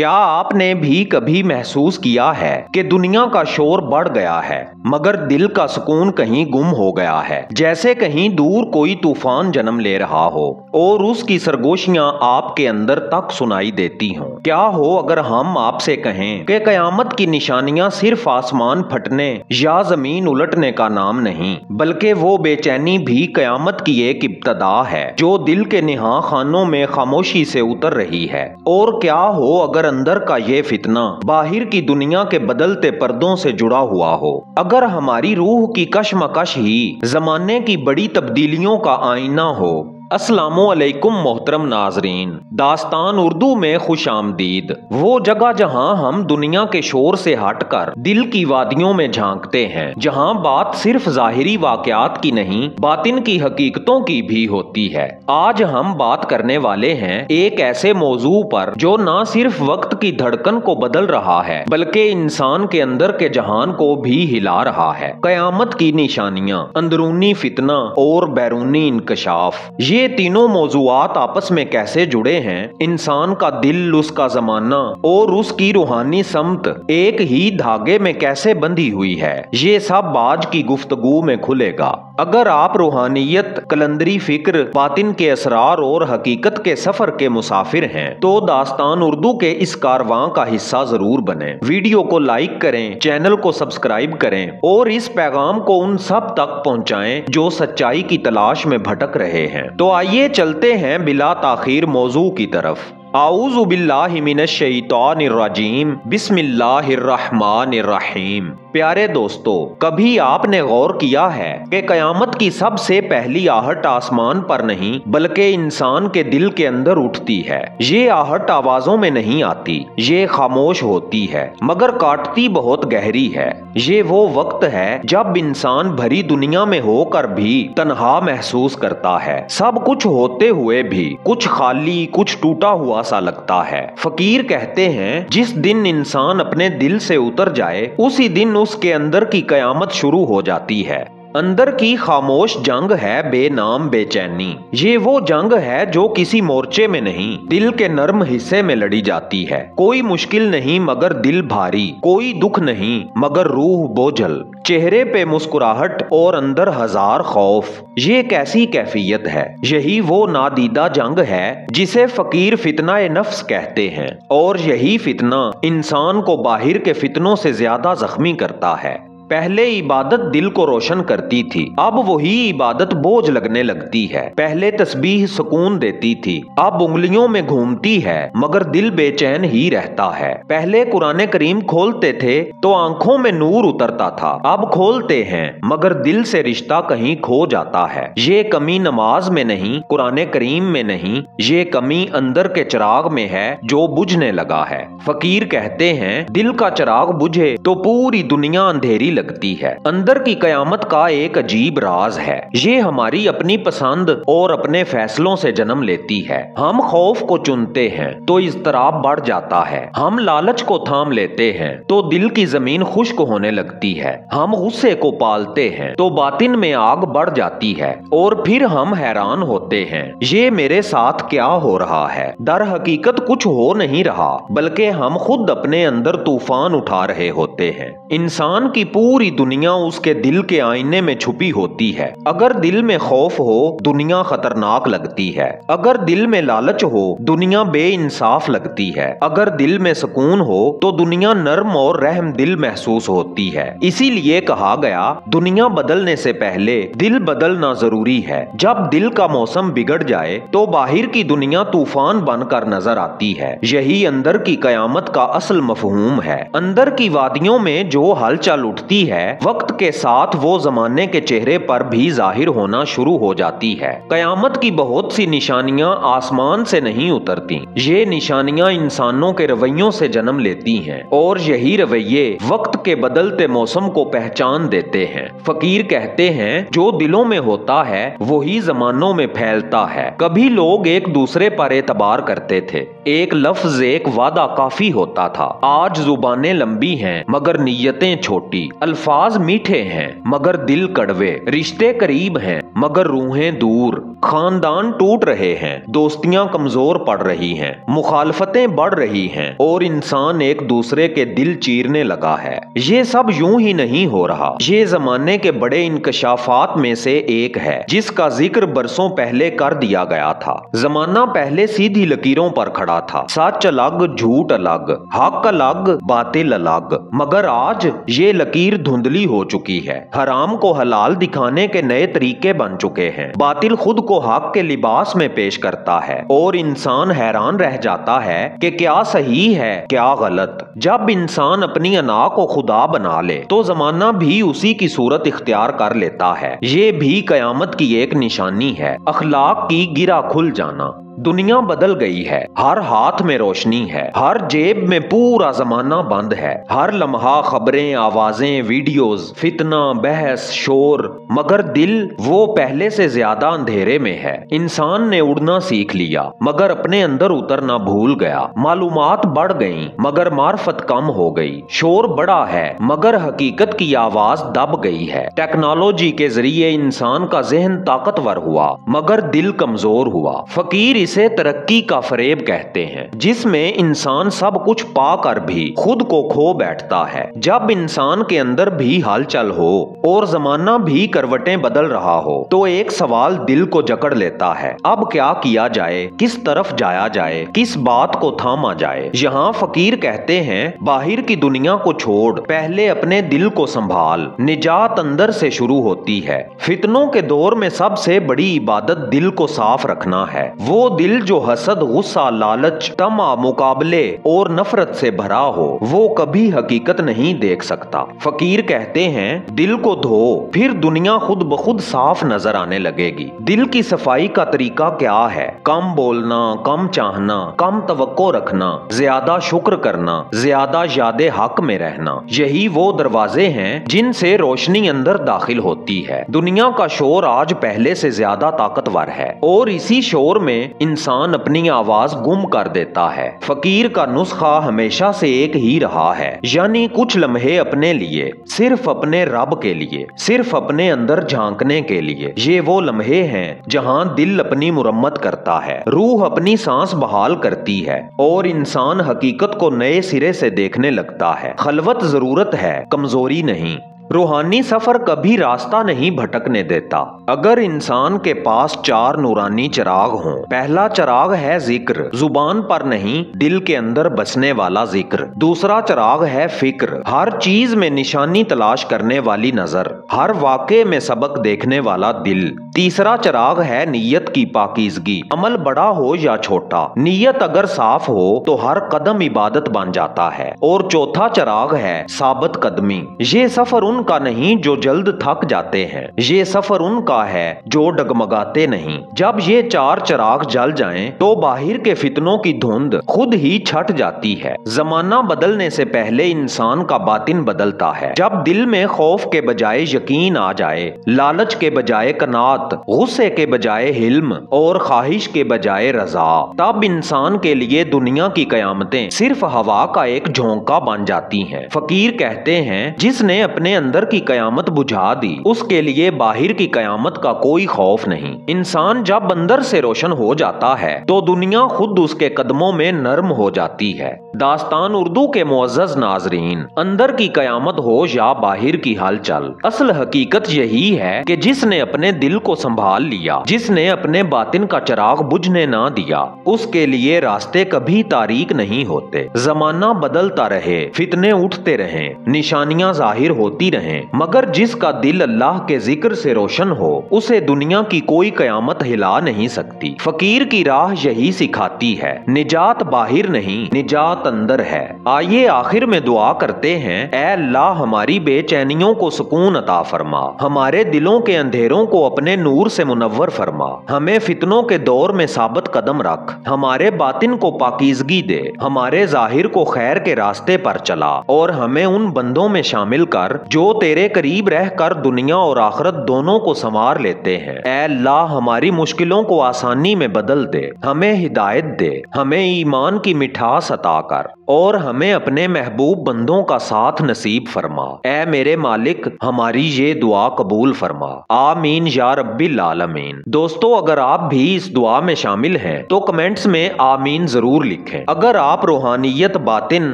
کیا آپ نے بھی کبھی محسوس کیا ہے کہ دنیا کا شور بڑھ گیا ہے مگر دل کا سکون کہیں گم ہو گیا ہے؟ جیسے کہیں دور کوئی طوفان جنم لے رہا ہو اور اس کی سرگوشیاں آپ کے اندر تک سنائی دیتی ہوں۔ کیا ہو اگر ہم آپ سے کہیں کہ قیامت کی نشانیاں صرف آسمان پھٹنے یا زمین الٹنے کا نام نہیں، بلکہ وہ بے چینی بھی قیامت کی ایک ابتدا ہے جو دل کے نہاں خانوں میں خاموشی سے اتر رہی ہے؟ اور کیا ہو اگر اندر کا یہ فتنہ باہر کی دنیا کے بدلتے پردوں سے جڑا ہوا ہو؟ اگر ہماری روح کی کشمکش ہی زمانے کی بڑی تبدیلیوں کا آئینہ ہو۔ السلام علیکم محترم ناظرین، داستان اردو میں خوش آمدید۔ وہ جگہ جہاں ہم دنیا کے شور سے ہٹ کر دل کی وادیوں میں جھانکتے ہیں، جہاں بات صرف ظاہری واقعات کی نہیں باطن کی حقیقتوں کی بھی ہوتی ہے۔ آج ہم بات کرنے والے ہیں ایک ایسے موضوع پر جو نہ صرف وقت کی دھڑکن کو بدل رہا ہے بلکہ انسان کے اندر کے جہان کو بھی ہلا رہا ہے: قیامت کی نشانیاں، اندرونی فتنہ اور بیرونی انکشاف۔ یہ تینوں موضوعات آپس میں کیسے جڑے ہیں؟ انسان کا دل، اس کا زمانہ اور اس کی روحانی سمت ایک ہی دھاگے میں کیسے بندھی ہوئی ہے؟ یہ سب آج کی گفتگو میں کھلے گا۔ اگر آپ روحانیت، قلندری فکر، باطن کے اسرار اور حقیقت کے سفر کے مسافر ہیں تو داستان اردو کے اس کارواں کا حصہ ضرور بنیں۔ ویڈیو کو لائک کریں، چینل کو سبسکرائب کریں اور اس پیغام کو ان سب تک پہنچائیں جو سچائی کی تلاش میں بھٹک رہے ہیں۔ تو آئیے چلتے ہیں بلا تاخیر موضوع کی طرف۔ اعوذ باللہ من الشیطان الرجیم، بسم اللہ الرحمن الرحیم۔ پیارے دوستو، کبھی آپ نے غور کیا ہے کہ قیامت کی سب سے پہلی آہٹ آسمان پر نہیں بلکہ انسان کے دل کے اندر اٹھتی ہے؟ یہ آہٹ آوازوں میں نہیں آتی، یہ خاموش ہوتی ہے مگر کاٹتی بہت گہری ہے۔ یہ وہ وقت ہے جب انسان بھری دنیا میں ہو کر بھی تنہا محسوس کرتا ہے، سب کچھ ہوتے ہوئے بھی کچھ خالی، کچھ ٹوٹا ہوا سا لگتا ہے۔ فقیر کہتے ہیں جس دن انسان اپنے دل سے اتر جائے اسی دن اس کے اندر کی قیامت شروع ہو جاتی ہے۔ اندر کی خاموش جنگ ہے بے نام بے چینی۔ یہ وہ جنگ ہے جو کسی مورچے میں نہیں، دل کے نرم حصے میں لڑی جاتی ہے۔ کوئی مشکل نہیں مگر دل بھاری، کوئی دکھ نہیں مگر روح بوجھل، چہرے پہ مسکراہٹ اور اندر ہزار خوف۔ یہ کیسی کیفیت ہے؟ یہی وہ نادیدہ جنگ ہے جسے فقیر فتنہ نفس کہتے ہیں، اور یہی فتنہ انسان کو باہر کے فتنوں سے زیادہ زخمی کرتا ہے۔ پہلے عبادت دل کو روشن کرتی تھی، اب وہی عبادت بوجھ لگنے لگتی ہے۔ پہلے تسبیح سکون دیتی تھی، اب انگلیوں میں گھومتی ہے مگر دل بے چین ہی رہتا ہے۔ پہلے قرآن کریم کھولتے تھے تو آنکھوں میں نور اترتا تھا، اب کھولتے ہیں مگر دل سے رشتہ کہیں کھو جاتا ہے۔ یہ کمی نماز میں نہیں، قرآن کریم میں نہیں، یہ کمی اندر کے چراغ میں ہے جو بجھنے لگا ہے۔ فقیر کہتے ہیں دل کا چراغ بجھے تو پوری دنیا اندھیری لگتی ہے۔ اندر کی قیامت کا ایک عجیب راز ہے، یہ ہماری اپنی پسند اور اپنے فیصلوں سے جنم لیتی ہے۔ ہم خوف کو چنتے ہیں تو اضطراب بڑھ جاتا ہے، ہم لالچ کو تھام لیتے ہیں تو دل کی زمین خشک ہونے لگتی ہے، ہم غصے کو پالتے ہیں تو باطن میں آگ بڑھ جاتی ہے، اور پھر ہم حیران ہوتے ہیں یہ میرے ساتھ کیا ہو رہا ہے؟ در حقیقت کچھ ہو نہیں رہا بلکہ ہم خود اپنے اندر طوفان اٹھا رہے ہوتے ہیں۔ انسان کی پوری دنیا اس کے دل کے آئینے میں چھپی ہوتی ہے۔ اگر دل میں خوف ہو دنیا خطرناک لگتی ہے، اگر دل میں لالچ ہو دنیا بے انصاف لگتی ہے، اگر دل میں سکون ہو تو دنیا نرم اور رحم دل محسوس ہوتی ہے۔ اسی لیے کہا گیا دنیا بدلنے سے پہلے دل بدلنا ضروری ہے۔ جب دل کا موسم بگڑ جائے تو باہر کی دنیا طوفان بن کر نظر آتی ہے۔ یہی اندر کی قیامت کا اصل مفہوم ہے۔ اندر کی وادیوں میں جو ہلچل اٹھتی ہے وقت کے ساتھ وہ زمانے کے چہرے پر بھی ظاہر ہونا شروع ہو جاتی ہے۔ قیامت کی بہت سی نشانیاں آسمان سے نہیں اترتی، یہ نشانیاں انسانوں کے رویوں سے جنم لیتی ہیں، اور یہی رویے وقت کے بدلتے موسم کو پہچان دیتے ہیں۔ فقیر کہتے ہیں جو دلوں میں ہوتا ہے وہی زمانوں میں پھیلتا ہے۔ کبھی لوگ ایک دوسرے پر اعتبار کرتے تھے، ایک لفظ ایک وعدہ کافی ہوتا تھا۔ آج زبانیں لمبی ہیں مگر نیتیں چھوٹی، अल्फाज मीठे हैं मगर दिल कड़वे, रिश्ते करीब हैं मगर रूहें दूर, खानदान टूट रहे हैं, दोस्तियां कमजोर पड़ रही हैं, मुखालफतें बढ़ रही हैं और इंसान एक दूसरे के दिल चीरने लगा है। ये सब यूं ही नहीं हो रहा। ये जमाने के बड़े इंकशाफात में से एक है जिसका जिक्र बरसों पहले कर दिया गया था। जमाना पहले सीधी लकीरों पर खड़ा था, सच अलग झूठ अलग, हक अलग बातिल अलग, मगर आज ये लकीर धुंधली हो चुकी है। हराम को हलाल दिखाने के नए तरीके बन चुके हैं, बातिल खुद को हक के लिबास में पेश करता है और इंसान हैरान रह जाता है कि क्या सही है क्या गलत। जब इंसान अपनी अना को खुदा बना ले तो जमाना भी उसी की सूरत इख्तियार कर लेता है। ये भी कयामत की एक निशानी है, अखलाक की गिरा खुल जाना। दुनिया बदल गई है, हर हाथ में रोशनी है, हर जेब में पूरा जमाना बंद है, हर लम्हा खबरें, आवाजें, वीडियोस, फितना, बहस, शोर, मगर दिल वो पहले से ज्यादा अंधेरे में है। इंसान ने उड़ना सीख लिया मगर अपने अंदर उतरना भूल गया। मालूमात बढ़ गईं मगर मार्फत कम हो गई। शोर बड़ा है मगर हकीकत की आवाज दब गई है। टेक्नोलॉजी के जरिए इंसान का जहन ताकतवर हुआ मगर दिल कमजोर हुआ। फकीर इसे तरक्की का फरेब कहते हैं जिसमें इंसान सब कुछ पाकर भी खुद को खो बैठता है। जब इंसान के अंदर भी हलचल हो और जमाना भी करवटें बदल रहा हो तो एक सवाल दिल को जकड़ लेता है, अब क्या किया जाए, किस तरफ जाया जाए, किस बात को थामा जाए। यहाँ फकीर कहते हैं बाहर की दुनिया को छोड़ पहले अपने दिल को संभाल, निजात अंदर से शुरू होती है। फितनों के दौर में सबसे बड़ी इबादत दिल को साफ रखना है। वो दिल जो हसद, गुस्सा, लालच, तमा, मुकाबले और नफरत से भरा हो वो कभी हकीकत नहीं देख सकता। फकीर कहते हैं दिल को धो फिर दुनिया खुद ब खुद साफ नजर आने लगेगी। दिल की सफाई का तरीका क्या है? कम बोलना, कम चाहना, कम तवक्को रखना, ज्यादा शुक्र करना, ज्यादा याद हक में रहना। यही वो दरवाजे हैं जिनसे रोशनी अंदर दाखिल होती है। दुनिया का शोर आज पहले से ज्यादा ताकतवर है और इसी शोर में इंसान अपनी आवाज गुम कर देता है। फकीर का नुस्खा हमेशा से एक ही रहा है, यानी कुछ लम्हे अपने लिए, सिर्फ अपने रब के लिए, सिर्फ अपने अंदर झांकने के लिए। ये वो लम्हे हैं जहां दिल अपनी मुरम्मत करता है, रूह अपनी सांस बहाल करती है और इंसान हकीकत को नए सिरे से देखने लगता है। खलवत जरूरत है, कमजोरी नहीं। रूहानी सफर कभी रास्ता नहीं भटकने देता। अगर इंसान के पास 4 नूरानी चिराग हों, पहला चिराग है जिक्र, जुबान पर नहीं दिल के अंदर बसने वाला जिक्र। दूसरा चिराग है फिक्र, हर चीज में निशानी तलाश करने वाली नजर, हर वाक़े में सबक देखने वाला दिल। तीसरा चिराग है नीयत की पाकीज़गी, अमल बड़ा हो या छोटा, नीयत अगर साफ हो तो हर कदम इबादत बन जाता है। और चौथा चिराग है साबित कदमी। ये सफर उनका नहीं जो जल्द थक जाते हैं, ये सफर उनका है जो डगमगाते नहीं। जब ये 4 चिराग जल जाएं तो बाहर के फितनों की धुंध खुद ही छट जाती है। जमाना बदलने से पहले इंसान का बातिन बदलता है। जब दिल में खौफ के बजाय यकीन आ जाए, लालच के बजाय कनात, गुस्से के बजाय हिल्म और ख्वाहिश के बजाय रजा, तब इंसान के लिए दुनिया की कयामतें सिर्फ हवा का एक झोंका बन जाती हैं। फकीर कहते हैं जिसने अपने अंदर की कयामत बुझा दी उसके लिए बाहर की कयामत का कोई खौफ नहीं। इंसान जब अंदर से रोशन हो जाता है तो दुनिया खुद उसके कदमों में नर्म हो जाती है। दास्तान उर्दू के मुअज़्ज़ज़ नाज़रीन, अंदर की कयामत हो या बाहर की हलचल, असल हकीकत यही है कि जिसने अपने दिल को संभाल लिया, जिसने अपने बातिन का चिराग बुझने ना दिया, उसके लिए रास्ते कभी तारीक नहीं होते। जमाना बदलता रहे, फितने उठते रहे, निशानियां जाहिर होती रहें, मगर जिसका दिल अल्लाह के जिक्र से रोशन हो उसे दुनिया की कोई कयामत हिला नहीं सकती। फकीर की राह यही सिखाती है, निजात बाहर नहीं, निजात अंदर है। आइए आखिर में दुआ करते हैं, ऐ अल्लाह हमारी बेचैनियों को सुकून अता फरमा, हमारे दिलों के अंधेरों को अपने नूर से मुनव्वर फरमा, हमें फितनों के दौर में साबित कदम रख, हमारे बातिन को पाकीज़गी दे, हमारे जाहिर को खैर के रास्ते पर चला और हमें उन बंदों में शामिल कर जो तेरे करीब रह कर दुनिया और आखिरत दोनों को संवार संवार लेते हैं। ऐ अल्लाह हमारी मुश्किलों को आसानी में बदल दे, हमें हिदायत दे, हमें ईमान की मिठास अता कर और हमें अपने महबूब बंदों का साथ नसीब फरमा। ऐ मेरे मालिक हमारी ये दुआ कबूल फरमा। आमीन या रब्बिल आलमीन। दोस्तों, अगर आप भी इस दुआ में शामिल हैं तो कमेंट्स में आमीन जरूर लिखें। अगर आप रूहानियत, बातिन,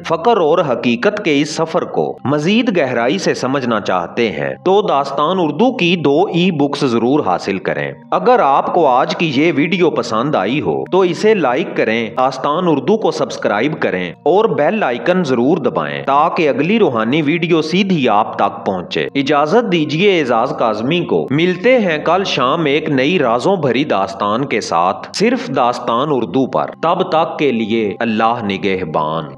फकर और हकीकत के इस सफर को मजीद गहराई से समझना चाहते हैं तो दास्तान उर्दू की 2 ई-बुक्स जरूर हासिल करें। अगर आपको आज की ये वीडियो पसंद आई हो तो इसे लाइक करें, दास्तान उर्दू को सब्सक्राइब करें और बेल आइकन जरूर दबाएं ताकि अगली रूहानी वीडियो सीधी आप तक पहुंचे। इजाजत दीजिए एजाज काज़मी को। मिलते हैं कल शाम एक नई राजों भरी दास्तान के साथ, सिर्फ दास्तान उर्दू पर। तब तक के लिए अल्लाह निगहबान।